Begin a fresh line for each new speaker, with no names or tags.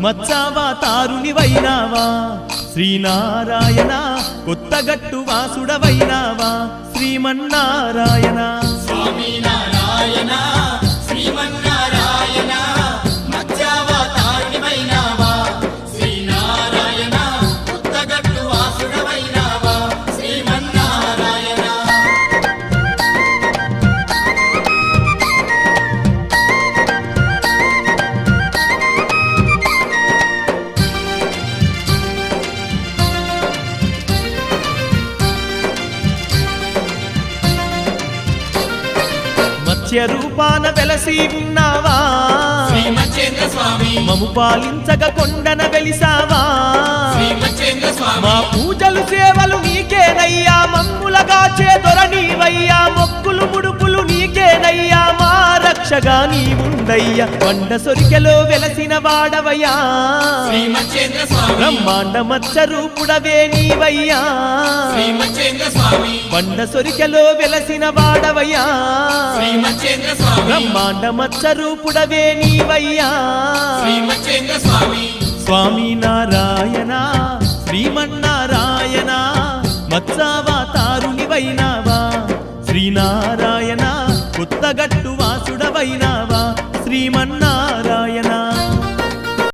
మత్స్యావతారునివైనావా శ్రీనారాయణ కొత్తగట్టు వాసుడవైనావా శ్రీమన్నారాయణ
స్వామి నారాయణ శ్రీమన్నారాయణ మత్స్యావతారునివైనావా శ్రీనారాయణ కొత్తగట్టు వాసుడవైనావా శ్రీమన్నారాయణ
మత్స్య రూపాన వెలసి ఉన్నావా
శ్రీమచ్చేంద్ర స్వామి
మము పాలించగ కొండన వెలిసావా
శ్రీమచ్చేంద్ర స్వామి
మా పూజలు సేవలు నీకేనయ్యా మమ్ములగా చేదొరనీవయ్యా మొక్కులు ముడుపులు నీకేనయ్యా మా రక్షగా నీవుందయ్యా కొండ సొరికెలో వెలసిన వాడవయ్యా
శ్రీమచ్చేంద్ర స్వామి
బ్రహ్మాండ మత్స్య రూపుడవే నీవయ్యా
శ్రీమచ్చేంద్ర స్వామి
కొండ సొరికెలో వెలసిన వాడవయ్యా
శ్రీమచ్చేంద్ర స్వామి
బ్రహ్మాండ మత్స్య రూపుడవే నీవయ్యా
శ్రీమచ్చేంద్ర స్వామి
స్వామి నారాయణ శ్రీమన్నారాయణ మత్స్యావతారునివైనావా శ్రీనారాయణ కొత్తగట్టు వాసుడవైనావా శ్రీమన్నారాయణ